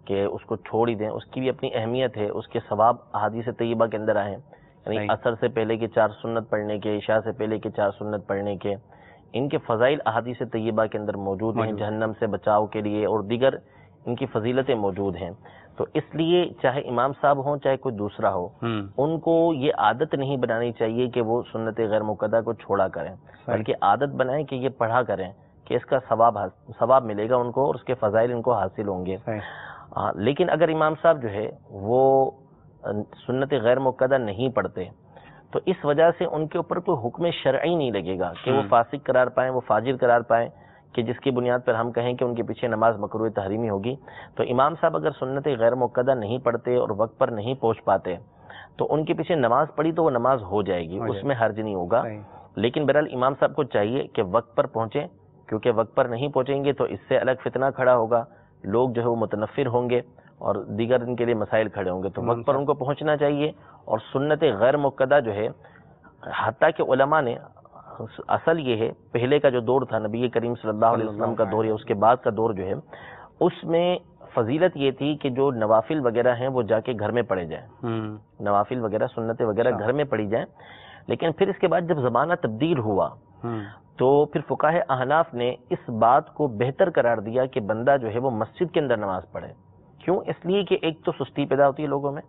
E: کہ اس کو چھوڑ ہی دیں. اس کی بھی اپنی اہمیت ہے، اس کے ثواب احادیث طیبہ کے اندر آئے ہیں. یعنی عصر سے پہلے کے 4 سنت پڑھنے کے، عشاء سے پہلے کے 4 سنت پڑھنے کے، ان کے فضائل احادیث طیبہ کے اندر موجود ہیں، جہنم سے بچاؤ کے لیے اور دیگر ان کی فضیلتیں موجود ہیں. تو اس لیے چاہے امام صاحب ہوں چاہے کوئی دوسرا ہو، ان کو یہ عادت نہیں بنانی چاہیے کہ وہ سنت غیر مقدہ کو چھوڑا کریں، بلکہ عادت بنائیں کہ یہ پڑھا کریں کہ اس کا ثواب ملے گا ان کو اور اس کے فضائل ان کو حاصل ہوں گے۔ لیکن اگر امام صاحب جو ہے وہ سنت غیر مقدہ نہیں پڑھتے تو اس وجہ سے ان کے اوپر کوئی حکم شرعی نہیں لگے گا کہ وہ فاسق قرار پائیں، وہ فاجر قرار پائیں، کہ جس کی بنیاد پر ہم کہیں کہ ان کے پیچھے نماز مکروہ تحریمی ہوگی۔ تو امام صاحب اگر سنت غیر مقدہ نہیں پڑھتے اور وقت پر نہیں پہنچ پاتے تو ان کے پیچھے نماز پڑھی تو وہ نماز ہو جائے گی، اس میں حرج نہیں ہوگا۔ لیکن بہرحال امام صاحب کو چاہیے کہ وقت پر پہنچیں، کیونکہ وقت پر نہیں پہنچیں گے تو اس سے الگ فتنہ کھڑا ہوگا، لوگ جو ہے وہ متنفر ہوں گے اور دیگر ان کے لیے مسائل کھڑے ہوں گے۔ تو وقت پر ان کو پہنچنا چاہیے، اور سنت غیر مقدہ جو ہے حتیٰ کہ علماء نے، اصل یہ ہے پہلے کا جو دور تھا نبی کریم صلی اللہ علیہ وسلم کا دور یا اس کے بعد کا دور جو ہے، اس میں فضیلت یہ تھی کہ جو نوافل وغیرہ ہیں وہ جا کے گھر میں پڑھے جائیں، نوافل وغیرہ سنتیں وغیرہ گھر میں پڑھی جائیں۔ لیکن پھر اس کے بعد جب زمانہ تبدیل ہوا تو پھر فقہائے احناف نے اس بات کو بہتر قرار دیا کہ بندہ جو ہے وہ مسجد کے اندر نماز پڑھے۔ کیوں؟ اس لیے کہ ایک تو سستی پیدا ہوتی ہے لوگوں میں،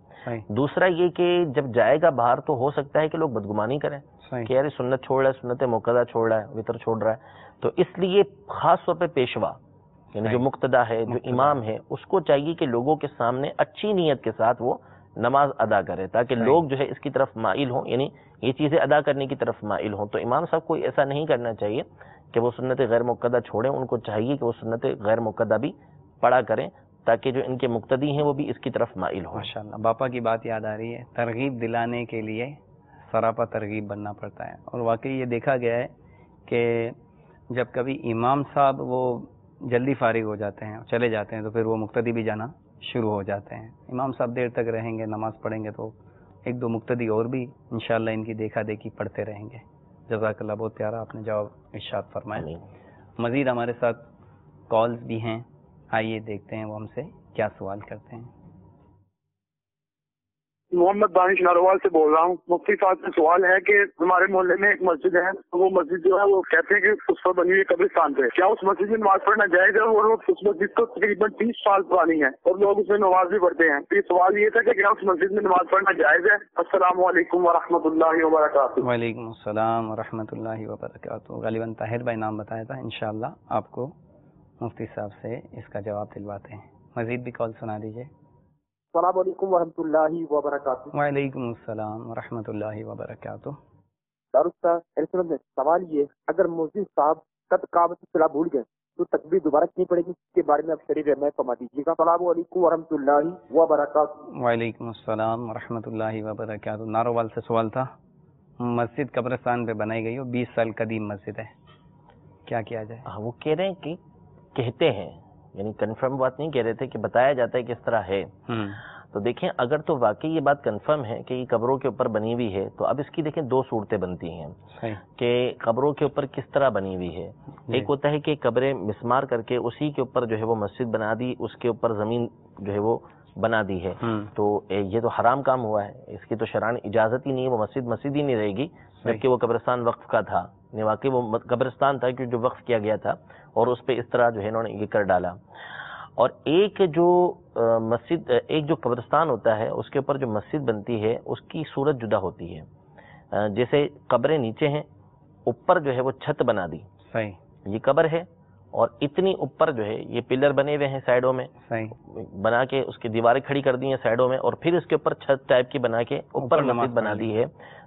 E: دوسرا یہ کہ جب جائے گا باہر تو ہو سکتا ہے کہ لوگ بدگمانی کریں کہ یار سنت چھوڑ رہا ہے، سنت مقدہ چھوڑ رہا ہے، وطر چھوڑ رہا ہے۔ تو اس لیے خاص طور پہ پیشوا یعنی جو مقتدا ہے، جو امام ہے، اس کو چاہیے کہ لوگوں کے سامنے اچھی نیت کے ساتھ وہ نماز ادا کرے تاکہ لوگ جو ہے اس کی طرف مائل ہوں، یعنی یہ چیزیں ادا کرنے کی طرف مائل ہوں۔ تو امام صاحب کو ایسا نہیں کرنا چاہیے کہ وہ سنت غیر مقدہ چھوڑیں، ان کو چاہیے کہ وہ سنت غیر مقدہ بھی پڑھا کریں تاکہ جو ان کے مقتدی ہیں وہ بھی اس کی طرف مائل ہوں۔
B: ماشاءاللہ، باپا کی بات یاد آ رہی ہے، ترغیب دلانے کے لیے سراپا ترغیب بننا پڑتا ہے، اور واقعی یہ دیکھا گیا ہے کہ جب کبھی امام صاحب وہ جلدی فارغ ہو جاتے ہیں، چلے جاتے ہیں، تو پھر وہ مقتدی بھی جانا شروع ہو جاتے ہیں۔ امام صاحب دیر تک رہیں گے، نماز پڑھیں گے تو ایک دو مقتدی اور بھی انشاءاللہ ان کی دیکھا دیکھی پڑھتے رہیں گے۔ جزاک اللہ، بہت پیارا آپ نے جواب ارشاد فرمایا۔ مزید ہمارے ساتھ کالز بھی ہیں، آئیے دیکھتے ہیں وہ ہم سے کیا سوال کرتے ہیں۔
C: محمد دانش ناروال سے بول رہا ہوں۔ مفتی صاحب سے سوال ہے کہ ہمارے محلے میں ایک مسجد ہے، وہ مسجد جو ہے وہ کہتے ہیں کہ اس پر بنی ہوئی قبرستان پہ، کیا اس مسجد میں نماز پڑھنا جائز ہے؟ اور اس مسجد تو تقریباً 30 سال پرانی ہے اور لوگ اس میں نماز بھی پڑھتے ہیں۔ یہ سوال یہ تھا کہ کیا اس مسجد میں نماز پڑھنا جائز ہے؟ السلام علیکم ورحمۃ اللہ وبرکاتہ۔
B: وعلیکم السلام ورحمۃ اللہ وبرکاتہ۔ غالباً طاہر بھائی نام بتایا تھا، انشاءاللہ آپ کو مفتی صاحب سے اس کا جواب دلواتے ہیں۔ مزید بھی کال سنا دیجیے۔
D: السلام علیکم ورحمۃ اللہ وبرکاتہ۔
B: وعلیکم السلام ورحمۃ اللہ وبرکاتہ۔
D: سوال یہ، اگر مؤذن صاحب قد قامت الصلاۃ بھول گئے تو تکبیر دوبارہ کتنی پڑے گی؟ اس کے بارے میں آپ شریح رحمت فرما دیجیے گا۔ السلام علیکم ورحمۃ اللہ وبرکاتہ۔
B: وعلیکم السلام ورحمۃ اللہ وبرکاتہ۔ ناروال سے سوال تھا، مسجد قبرستان پہ بنائی گئی ہو، 20 سال قدیم مسجد ہے، کیا کیا جائے؟
E: وہ کہہ رہے ہیں کہ کہتے ہیں، یعنی کنفرم بات نہیں کہہ رہے تھے کہ بتایا جاتا ہے کہ اس طرح ہے۔ تو دیکھیں اگر تو واقعی یہ بات کنفرم ہے کہ یہ قبروں کے اوپر بنی ہوئی ہے تو اب اس کی دیکھیں دو صورتیں بنتی ہیں کہ قبروں کے اوپر کس طرح بنی ہوئی ہے۔ ایک ہوتا ہے کہ قبریں مسمار کر کے اسی کے اوپر جو ہے وہ مسجد بنا دی، اس کے اوپر زمین جو ہے وہ بنا دی ہے، تو یہ تو حرام کام ہوا ہے، اس کی تو شرعاً اجازت ہی نہیں ہے، وہ مسجد ہی نہیں رہے گی، جبکہ وہ قبرستان وقف کا تھا، واقعی وہ قبرستان تھا کہ جو وقف کیا گیا تھا، اور اس پہ اس طرح جو ہے انہوں نے یہ کر ڈالا۔ اور ایک جو مسجد، ایک جو قبرستان ہوتا ہے اس کے اوپر جو مسجد بنتی ہے اس کی صورت جدا ہوتی ہے۔ جیسے قبریں نیچے ہیں، اوپر جو ہے وہ چھت بنا دی، یہ قبر ہے، اور اتنی اوپر جو ہے یہ پلر بنے ہوئے ہیں سائیڈوں میں، بنا کے اس کی دیواریں کھڑی کر دی ہیں سائیڈوں میں، اور پھر اس کے اوپر چھت ٹائپ کی بنا کے اوپر مسجد بنا دی ہے،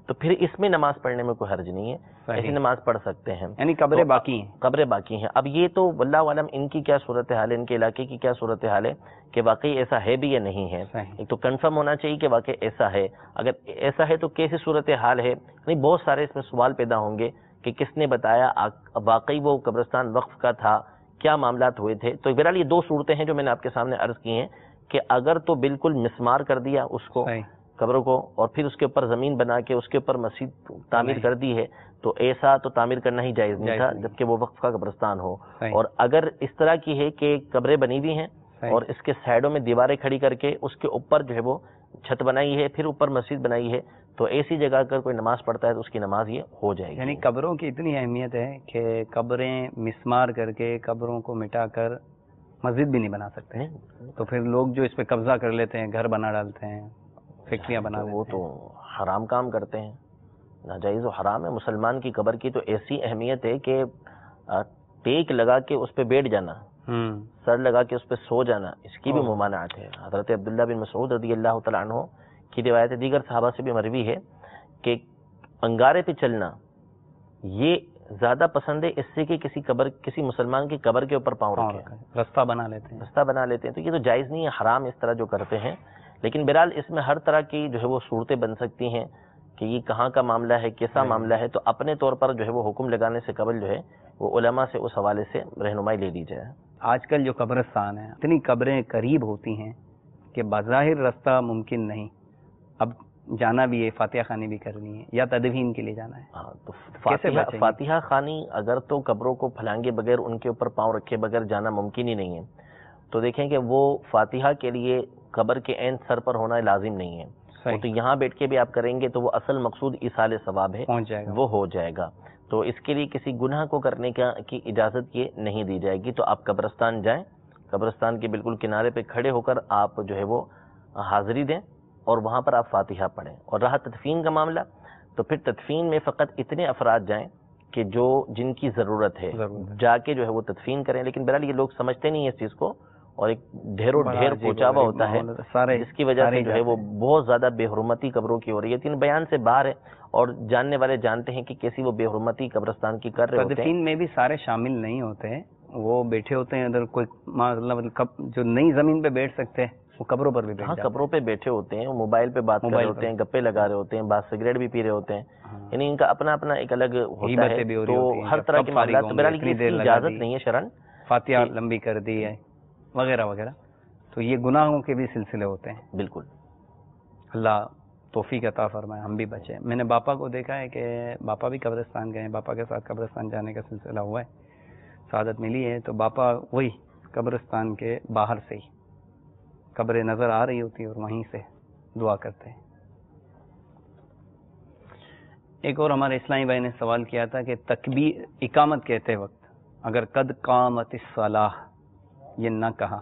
E: تو پھر اس میں نماز پڑھنے میں کوئی حرج نہیں ہے، ایسی نماز پڑھ سکتے ہیں،
B: یعنی قبریں باقی ہیں،
E: قبریں باقی ہیں۔ اب یہ تو واللہ عالم ان کی کیا صورتحال ہے، ان کے علاقے کی کیا صورتحال ہے کہ واقعی ایسا ہے بھی یا نہیں ہے۔ ایک تو کنفرم ہونا چاہیے کہ واقعی ایسا ہے، اگر ایسا ہے تو کیسی صورتحال ہے، یعنی بہت سارے اس میں سوال پیدا ہوں گے کہ کس نے بتایا، واقعی وہ قبرستان وقف کا تھا، کیا معاملات ہوئے تھے۔ تو بہرحال یہ دو صورتیں ہیں جو میں نے آپ کے سامنے عرض کی ہیں کہ اگر تو بالکل مسمار کر دیا اس کو، قبروں کو، اور پھر اس کے اوپر زمین بنا کے اس کے اوپر مسجد تعمیر کر دی ہے، تو ایسا تو تعمیر کرنا ہی جائز نہیں تھا جبکہ وہ وقف کا قبرستان ہو۔ اور اگر اس طرح کی ہے کہ قبریں بنی ہوئی ہیں اور اس کے سائیڈوں میں دیواریں کھڑی کر کے اس کے اوپر جو ہے وہ چھت بنائی ہے، پھر اوپر مسجد بنائی ہے، تو ایسی جگہ اگر کوئی نماز پڑھتا ہے تو اس کی نماز یہ ہو جائے گی۔
B: یعنی قبروں کی اتنی اہمیت ہے کہ قبریں مسمار کر کے، قبروں کو مٹا کر مسجد بھی نہیں بنا سکتے ہیں. تو پھر لوگ جو اس پہ قبضہ کر لیتے ہیں، گھر بنا ڈالتے ہیں، فیکٹریاں بنا دیتے ہیں،
E: وہ تو حرام کام کرتے ہیں، ناجائز و حرام ہے. مسلمان کی قبر کی تو ایسی اہمیت ہے کہ ٹیک لگا کے اس پہ بیٹھ جانا، سر لگا کے اس پہ سو جانا، اس کی بھی ممانعت ہے. حضرت عبداللہ بن مسعود رضی اللہ تعالیٰ عنہ کی روایت دیگر صحابہ سے بھی مروی ہے کہ انگارے پہ چلنا یہ زیادہ پسند ہے اس سے کہ کسی مسلمان کی قبر کے اوپر پاؤں رکھے،
B: رستہ بنا لیتے ہیں.
E: تو یہ تو جائز نہیں ہے، حرام اس طرح جو کرتے ہیں. لیکن بہرحال اس میں ہر طرح کی جو ہے وہ صورتیں بن سکتی ہیں کہ یہ کہاں کا معاملہ ہے، کیسا معاملہ ہے. تو اپنے طور پر جو ہے وہ حکم لگانے سے قبل جو ہے وہ علماء سے اس حوالے سے رہنمائی لے لی جائے.
B: آج کل جو قبرستان ہیں اتنی قبریں قریب ہوتی ہیں کہ بظاہر رستہ ممکن نہیں. اب جانا بھی ہے، فاتحہ خوانی بھی کرنی ہے یا تدفین کے لیے جانا ہے.
E: تو
B: کیسے بچیں گے؟
E: فاتحہ خوانی اگر تو قبروں کو پھلانگے بغیر، ان کے اوپر پاؤں رکھے بغیر جانا ممکن ہی نہیں ہے. تو دیکھیں کہ وہ فاتحہ کے لیے قبر کے عین سر پر ہونا لازم نہیں ہے. وہ تو یہاں بیٹھ کے بھی آپ کریں گے تو وہ اصل مقصود ایصال ثواب ہے،
B: پہنچ جائے گا،
E: وہ ہو جائے گا. تو اس کے لیے کسی گناہ کو کرنے کی اجازت یہ نہیں دی جائے گی. تو آپ قبرستان جائیں، قبرستان کے بالکل کنارے پہ کھڑے ہو کر آپ جو ہے وہ حاضری دیں اور وہاں پر آپ فاتحہ پڑھیں. اور رہا تدفین کا معاملہ، تو پھر تدفین میں فقط اتنے افراد جائیں کہ جن کی ضرورت ہے جا کے جو ہے وہ تدفین کریں. لیکن بہرحال یہ لوگ سمجھتے نہیں ہیں اس چیز کو، اور ایک ڈھیر پہنچا ہوا ہوتا ہے جس کی وجہ سے جو ہے وہ بہت زیادہ بے حرمتی قبروں کی ہو رہی ہے. تین بیان سے باہر ہے اور جاننے والے جانتے ہیں کہ کیسی وہ بے حرمتی قبرستان کی کر رہے ہوتے ہیں.
B: تدفین میں بھی سارے شامل نہیں ہوتے ہیں، وہ بیٹھے ہوتے ہیں ادھر، کوئی مطلب جو نئی زمین پہ بیٹھ سکتے ہیں وہ قبروں پر بھی بیٹھ جاتے ہیں.
E: قبروں پہ بیٹھے ہوتے ہیں، موبائل پہ بات کر رہے ہوتے ہیں، گپے لگا رہے ہوتے ہیں، بعض سگریٹ بھی پی رہے ہوتے ہیں. یعنی ان کا اپنا اپنا ایک الگ ہوتا ہے. تو ہر طرح کے معاملات بہرحال کی اجازت نہیں ہے شرعن.
B: فاتحہ لمبی کر دی ہے وغیرہ وغیرہ، تو یہ گناہوں کے بھی سلسلے ہوتے ہیں.
E: بالکل،
B: اللہ توفیق عطا فرمائے، ہم بھی بچیں. میں نے باپا کو دیکھا ہے کہ باپا بھی قبرستان گئے ہیں، باپا کے ساتھ قبرستان جانے کا سلسلہ ہوا ہے، سعادت ملی ہے. تو باپا وہی قبرستان کے باہر سے ہی قبریں نظر آ رہی ہوتی اور وہیں سے دعا کرتے ہیں. ایک اور ہمارے اسلامی بھائی نے سوال کیا تھا کہ تکبیر اقامت کہتے وقت اگر قد قامت الصلاۃ یہ نہ کہا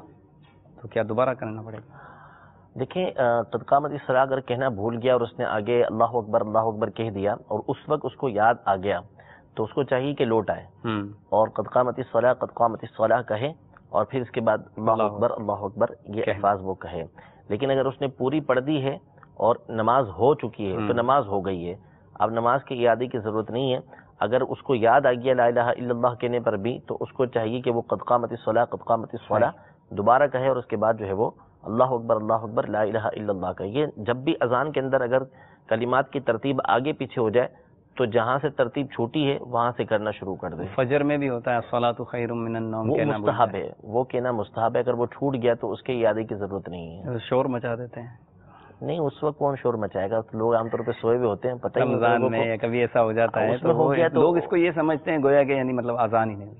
B: تو کیا دوبارہ کرنا پڑے گا؟
E: دیکھیں قد قامت الصلاۃ اگر کہنا بھول گیا اور اس نے آگے اللہ اکبر کہہ دیا اور اس وقت اس کو یاد آ گیا تو اس کو چاہیے کہ لوٹ آئے اور قد قامت الصلاۃ کہے اور پھر اس کے بعد اللہ اکبر یہ الفاظ وہ کہے. لیکن اگر اس نے پوری پڑھ دی ہے اور نماز ہو چکی ہے تو نماز ہو گئی ہے، اب نماز کی اعادے کی ضرورت نہیں ہے. اگر اس کو یاد آ گیا لا الہ الا اللہ کہنے پر بھی تو اس کو چاہیے کہ وہ قد قامت الصلاۃ دوبارہ کہے اور اس کے بعد جو ہے وہ اللہ اکبر لا الہ الا اللہ کہے. یہ جب بھی اذان کے اندر اگر کلمات کی ترتیب آگے پیچھے ہو جائے تو جہاں سے ترتیب چھوٹی ہے وہاں سے کرنا شروع کر دے.
B: فجر میں بھی ہوتا ہے الصلاۃ خیر من النوم،
E: وہ مستحب ہے، وہ کہنا مستحب ہے. اگر وہ چھوٹ گیا تو اس کے اعادے کی ضرورت نہیں ہے.
B: شور مچا دیتے ہیں.
E: نہیں، اس وقت کون شور مچائے گا؟ لوگ عام طور پہ سوئے ہوئے ہوتے ہیں، پتہ ہی نہیں
B: رمضان میں کبھی ایسا ہو جاتا ہے تو لوگ اس کو یہ سمجھتے ہیں گویا کہ یعنی مطلب اذان ہی نہیں ہوئی.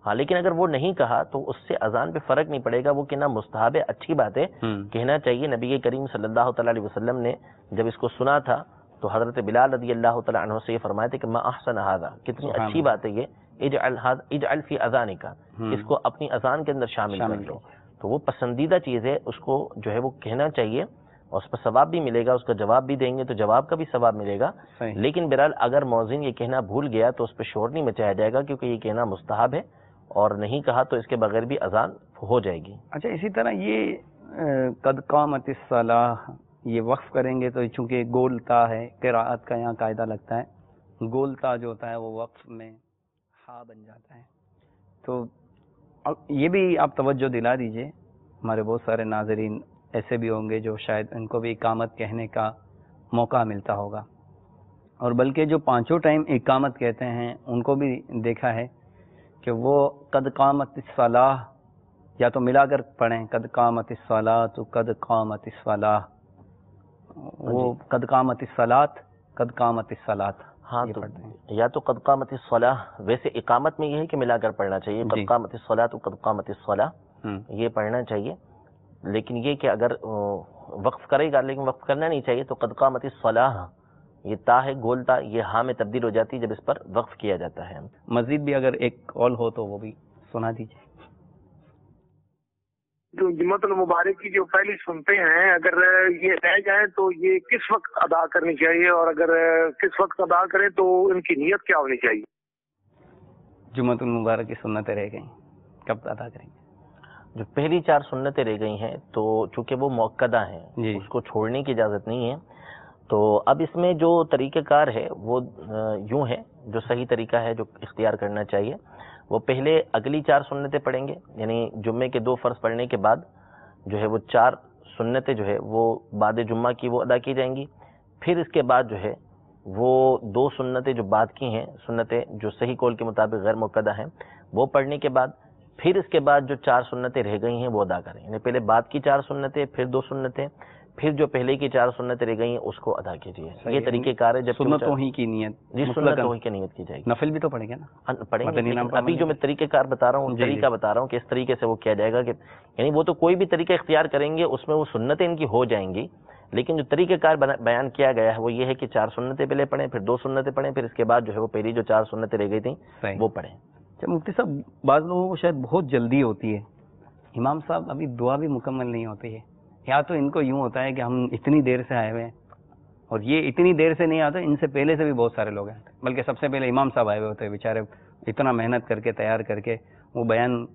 E: ہاں، لیکن اگر وہ نہیں کہا تو اس سے اذان پہ فرق نہیں پڑے گا. وہ کہنا مستحب ہے، اچھی بات ہے، کہنا چاہیے. نبی کریم صلی اللہ تعالیٰ علیہ وسلم نے جب اس کو سنا تھا تو حضرت بلال رضی اللہ تعالیٰ عنہ سے یہ فرمایا تھا کہ ما احسن ھذا، کتنی اچھی بات ہے یہ، اجعل فی اذانک، اس کو اپنی اذان کے اندر شامل کر لو. تو وہ پسندیدہ چیز ہے، اس کو جو ہے وہ کہنا چاہیے اور اس پر ثواب بھی ملے گا. اس کا جواب بھی دیں گے تو جواب کا بھی ثواب ملے گا. لیکن بہرحال اگر مؤذن یہ کہنا بھول گیا تو اس پہ شور نہیں مچایا جائے گا کیونکہ یہ کہنا مستحب ہے اور نہیں کہا تو اس کے بغیر بھی اذان ہو جائے گی.
B: اچھا، اسی طرح یہ قد قامت الصلاۃ یہ وقف کریں گے تو چونکہ گولتا ہے، قراءت کا یہاں قاعدہ لگتا ہے، گولتا جو ہوتا ہے وہ وقف میں ہا بن جاتا ہے. تو یہ بھی آپ توجہ دلا دیجئے، ہمارے بہت سارے ناظرین ایسے بھی ہوں گے جو شاید ان کو بھی اقامت کہنے کا موقع ملتا ہوگا، اور بلکہ جو پانچوں ٹائم اقامت کہتے ہیں ان کو بھی دیکھا ہے کہ وہ قد قامت الصلاۃ یا تو ملا کر پڑھیں قد قامت الصلاۃ قد قامت الصلاۃ، وہ قد قامت الصلاۃ قد قامت الصلاۃ.
E: ہاں، تو یا تو قد قامت الصلاۃ، ویسے اقامت میں یہ ہے کہ ملا کر پڑھنا چاہیے، قد قامت الصلاۃ قد قامت الصلاۃ یہ پڑھنا چاہیے. لیکن یہ کہ اگر وقف کرے گا لیکن وقف کرنا نہیں چاہیے تو قد قامت الصلاۃ یہ تا ہے گولتا، یہ ہاں میں تبدیل ہو جاتی ہے جب اس پر وقف کیا جاتا ہے.
B: مزید بھی اگر ایک قول ہو تو وہ بھی سنا دیجیے.
C: جو جمعۃ المبارک کی جو پہلی سنتے ہیں، اگر یہ رہ جائیں تو یہ کس وقت ادا کرنی چاہیے، اور اگر کس وقت ادا کریں تو ان کی نیت کیا ہونی چاہیے؟
B: جمعۃ المبارک کی سنتیں رہ گئیں، کب ادا کریں گے؟
E: جو پہلی 4 سنتیں رہ گئی ہیں تو چونکہ وہ مؤکدہ ہیں،
B: جی،
E: اس کو چھوڑنے کی اجازت نہیں ہے، تو اب اس میں جو طریقہ کار ہے وہ یوں ہے، جو صحیح طریقہ ہے جو اختیار کرنا چاہیے، وہ پہلے اگلی 4 سنتیں پڑھیں گے، یعنی جمعے کے 2 فرض پڑھنے کے بعد جو ہے وہ 4 سنتیں جو ہے وہ بعد جمعہ کی وہ ادا کی جائیں گی، پھر اس کے بعد جو ہے وہ 2 سنتیں جو بعد کی ہیں، سنتیں جو صحیح قول کے مطابق غیر مؤکدہ ہیں، وہ پڑھنے کے بعد پھر اس کے بعد جو 4 سنتیں رہ گئی ہیں وہ ادا کریں، یعنی پہلے بعد کی 4 سنتیں، پھر 2 سنتیں، پھر جو پہلے کی 4 سنتیں رہ گئی ہیں اس کو ادا کیجیے. یہ طریقہ کار ہے. جب
B: سنتوں ہی کی نیت،
E: جی سنتوں ہی کی نیت کی جائے گی.
B: نفل بھی تو پڑھیں گے نا؟
E: پڑھیں گے. ابھی جو میں طریقہ کار بتا رہا ہوں، طریقہ بتا رہا ہوں کہ اس طریقے سے وہ کیا جائے گا، کہ یعنی وہ تو کوئی بھی طریقہ اختیار کریں گے اس میں وہ سنتیں ان کی ہو جائیں گی، لیکن جو طریقہ کار بیان کیا گیا ہے وہ یہ ہے کہ 4 سنتیں پہلے پڑھیں، پھر 2 سنتیں پڑھیں، پھر اس کے بعد جو ہے وہ پہلی جو 4 سنتیں رہ گئی تھیں وہ پڑھیں.
B: مفتی صاحب، بعض لوگوں کو شاید بہت جلدی ہوتی ہے، امام صاحب ابھی دعا بھی مکمل نہیں ہوتی ہے، یا تو ان کو یوں ہوتا ہے کہ ہم اتنی دیر سے آئے ہوئے ہیں، اور یہ اتنی دیر سے نہیں آتے، ان سے پہلے سے بھی بہت سارے لوگ ہیں، بلکہ سب سے پہلے امام صاحب آئے ہوئے ہوتے ہیں بیچارے، اتنا محنت کر کے تیار کر کے وہ بیان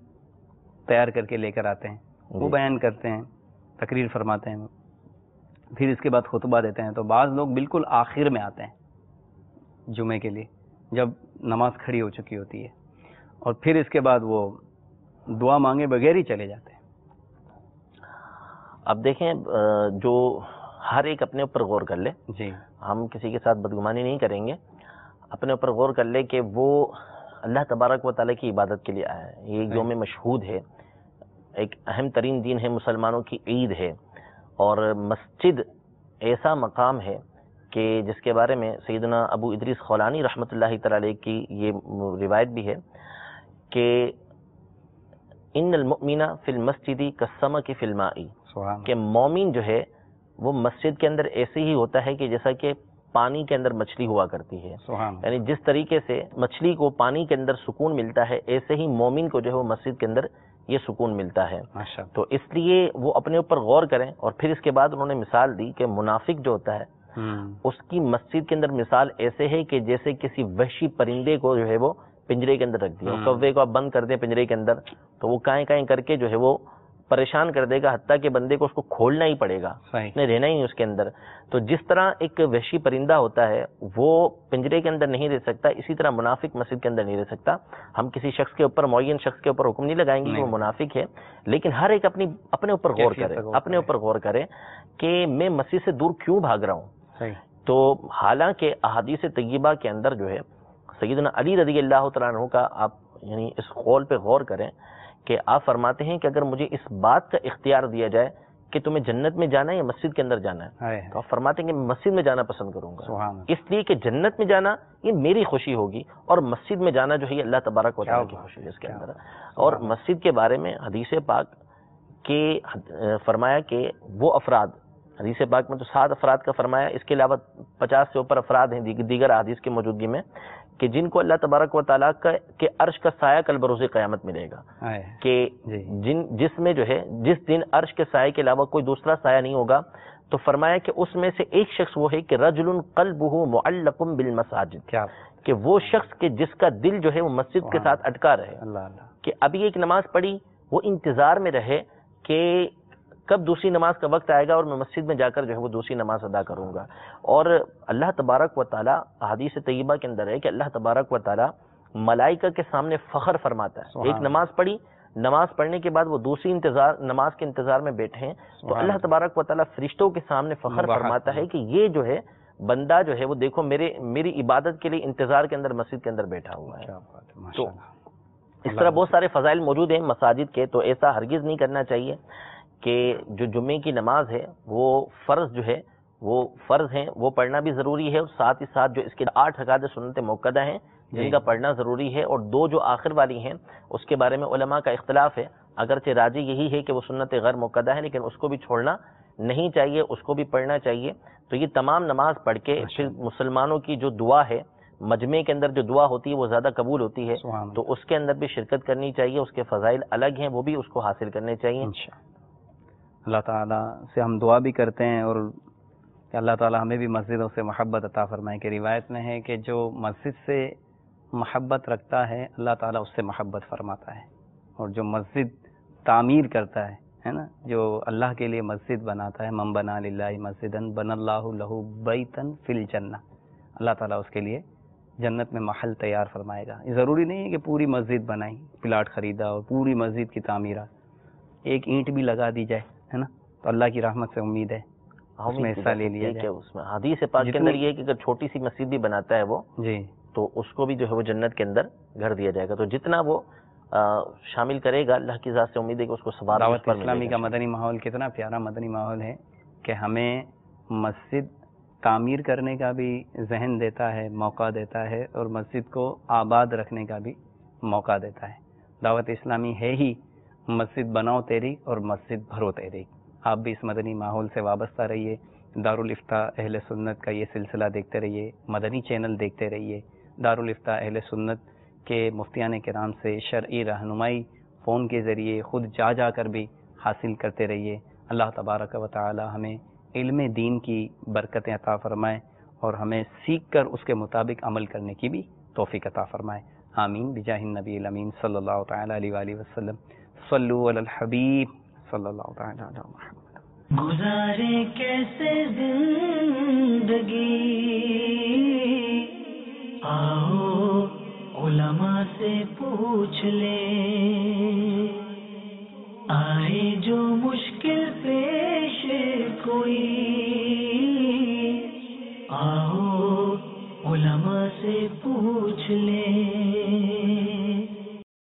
B: تیار کر کے لے کر آتے ہیں، وہ بیان کرتے ہیں، تقریر فرماتے ہیں، پھر اس کے بعد خطبہ دیتے ہیں. تو بعض لوگ بالکل آخر میں آتے ہیں جمعے کے لیے، جب نماز کھڑی ہو چکی ہوتی ہے، اور پھر اس کے بعد وہ دعا مانگے بغیر ہی چلے جاتے ہیں.
E: اب دیکھیں، جو ہر ایک اپنے اوپر غور کر لے.
B: جی،
E: ہم کسی کے ساتھ بدگمانی نہیں کریں گے، اپنے اوپر غور کر لے کہ وہ اللہ تبارک و تعالیٰ کی عبادت کے لیے آیا ہے. یہ ایک یوم مشہود ہے، ایک اہم ترین دن ہے، مسلمانوں کی عید ہے، اور مسجد ایسا مقام ہے کہ جس کے بارے میں سیدنا ابو ادریس خولانی رحمۃ اللہ تعالی علیہ کی یہ روایت بھی ہے کہ ان المؤمن فی المسجد کالسمک فی الماء، کہ مومن جو ہے وہ مسجد کے اندر ایسے ہی ہوتا ہے کہ جیسا کہ پانی کے اندر مچھلی ہوا کرتی ہے. یعنی جس طریقے سے مچھلی کو پانی کے اندر سکون ملتا ہے، ایسے ہی مومن کو جو ہے وہ مسجد کے اندر یہ سکون ملتا ہے. تو اس لیے وہ اپنے اوپر غور کریں. اور پھر اس کے بعد انہوں نے مثال دی کہ منافق جو ہوتا ہے اس کی مسجد کے اندر مثال ایسے ہے کہ جیسے کسی وحشی پرندے کو جو ہے وہ پنجرے کے اندر رکھ دیا. کوے کو آپ بند کر دیں پنجرے کے اندر تو وہ کائیں کائیں کر کے جو ہے وہ پریشان کر دے گا، حتیٰ کہ بندے کو اس کو کھولنا ہی پڑے گا، نہیں رہنا ہی اس کے اندر. تو جس طرح ایک وحشی پرندہ ہوتا ہے وہ پنجرے کے اندر نہیں رہ سکتا، اسی طرح منافق مسجد کے اندر نہیں رہ سکتا. ہم کسی شخص کے اوپر، معین شخص کے اوپر حکم نہیں لگائیں گے کہ وہ منافق ہے، لیکن ہر ایک اپنے اوپر غور کرے، اپنے اوپر غور کرے کہ میں مسجد سے دور کیوں بھاگ رہا ہوں. تو حالانکہ احادیث طیبہ کے اندر جو ہے سیدنا علی رضی اللہ تعالیٰ عنہ کا آپ یعنی اس قول پہ غور کریں کہ آپ فرماتے ہیں کہ اگر مجھے اس بات کا اختیار دیا جائے کہ تمہیں جنت میں جانا ہے یا مسجد کے اندر جانا ہے، تو آپ فرماتے ہیں کہ میں مسجد میں جانا پسند کروں گا، اس لیے کہ جنت میں جانا یہ میری خوشی ہوگی، اور مسجد میں جانا جو ہے یہ اللہ تبارک و تعالیٰ کی خوشی ہے اس کے اندر. اور مسجد کے بارے میں حدیث پاک کے فرمایا کہ وہ افراد، حدیث پاک میں تو 7 افراد کا فرمایا، اس کے علاوہ 50 سے اوپر افراد ہیں دیگر احادیث کی موجودگی میں، کہ جن کو اللہ تبارک و تعالیٰ کے عرش کا سایہ کل بروز قیامت ملے گا. کہ جس میں جو ہے جس دن عرش کے سائے کے علاوہ کوئی دوسرا سایہ نہیں ہوگا، تو فرمایا کہ اس میں سے ایک شخص وہ ہے کہ رجل قلبہ معلق بالمساجد، کہ وہ شخص کہ جس کا دل جو ہے وہ مسجد کے ساتھ اٹکا رہے، کہ ابھی ایک نماز پڑھی، وہ انتظار میں رہے کہ کب دوسری نماز کا وقت آئے گا اور میں مسجد میں جا کر جو ہے وہ دوسری نماز ادا کروں گا. اور اللہ تبارک و تعالیٰ حدیث طیبہ کے اندر ہے کہ اللہ تبارک و تعالیٰ ملائکہ کے سامنے فخر فرماتا ہے. ایک نماز پڑھی، نماز پڑھنے کے بعد وہ دوسری نماز کے انتظار میں بیٹھے ہیں، تو اللہ تبارک و تعالیٰ فرشتوں کے سامنے فخر فرماتا ہے کہ یہ جو ہے بندہ جو ہے وہ دیکھو میری عبادت کے لیے انتظار کے اندر مسجد کے اندر بیٹھا ہوا ہے. تو اس طرح بہت سارے فضائل موجود ہیں مساجد کے. تو ایسا ہرگز نہیں کرنا چاہیے کہ جو جمعے کی نماز ہے وہ فرض جو ہے وہ فرض ہیں، وہ پڑھنا بھی ضروری ہے، اور ساتھ ہی ساتھ جو اس کے 8 رکعت سنت مؤکدہ ہیں جن کا پڑھنا ضروری ہے، اور 2 جو آخر والی ہیں اس کے بارے میں علماء کا اختلاف ہے. اگرچہ راجح یہی ہے کہ وہ سنت غیر مؤکدہ ہے، لیکن اس کو بھی چھوڑنا نہیں چاہیے، اس کو بھی پڑھنا چاہیے. تو یہ تمام نماز پڑھ کے پھر مسلمانوں کی جو دعا ہے مجمع کے اندر جو دعا ہوتی ہے وہ زیادہ قبول ہوتی ہے، تو اس کے اندر بھی شرکت کرنی چاہیے. اس کے فضائل الگ ہیں، وہ بھی اس کو حاصل کرنے چاہیے.
B: اللہ تعالیٰ سے ہم دعا بھی کرتے ہیں اور کہ اللہ تعالیٰ ہمیں بھی مسجدوں سے محبت عطا فرمائے. کہ روایت میں ہے کہ جو مسجد سے محبت رکھتا ہے اللہ تعالیٰ اس سے محبت فرماتا ہے, اور جو مسجد تعمیر کرتا ہے نا, جو اللہ کے لیے مسجد بناتا ہے, من بنا للہ مسجدن بن اللہ لہ بیتن فی الجنہ, اللہ تعالیٰ اس کے لیے جنت میں محل تیار فرمائے گا. یہ ضروری نہیں ہے کہ پوری مسجد بنائی, پلاٹ خریدا اور پوری مسجد کی تعمیرات, ایک اینٹ بھی لگا دی جائے ہے نا, تو اللہ کی رحمت سے امید ہے اس میں حصہ لے لیا جائے.
E: اس میں حدیث پاک کے اندر یہ ہے کہ اگر چھوٹی سی مسجد بھی بناتا ہے وہ
B: جی
E: تو اس کو بھی جو ہے وہ جنت کے اندر گھر دیا جائے گا. تو جتنا وہ شامل کرے گا اللہ کی ذات سے امید ہے کہ اس کو ثواب
B: دعوت اسلامی کا مدنی ماحول کتنا پیارا مدنی ماحول ہے کہ ہمیں مسجد تعمیر کرنے کا بھی ذہن دیتا ہے, موقع دیتا ہے, اور مسجد کو آباد رکھنے کا بھی موقع دیتا ہے. دعوت اسلامی ہے ہی مسجد بناؤ تیری اور مسجد بھرو تیری. آپ بھی اس مدنی ماحول سے وابستہ رہیے, دارالافتاء اہل سنت کا یہ سلسلہ دیکھتے رہیے, مدنی چینل دیکھتے رہیے, دارالافتاء اہل سنت کے مفتیان کرام سے شرعی رہنمائی فون کے ذریعے خود جا کر بھی حاصل کرتے رہیے. اللہ تبارک و تعالی ہمیں علم دین کی برکتیں عطا فرمائے اور ہمیں سیکھ کر اس کے مطابق عمل کرنے کی بھی توفیق عطا فرمائے. آمین بجاہ النبی الامین صلی اللہ تعالی علیہ وآلہ وسلم. صلو علی الحبیب صلی اللہ تعالی علی محمد.
A: گزارے کیسے زندگی, آؤ علماء سے پوچھ لیں.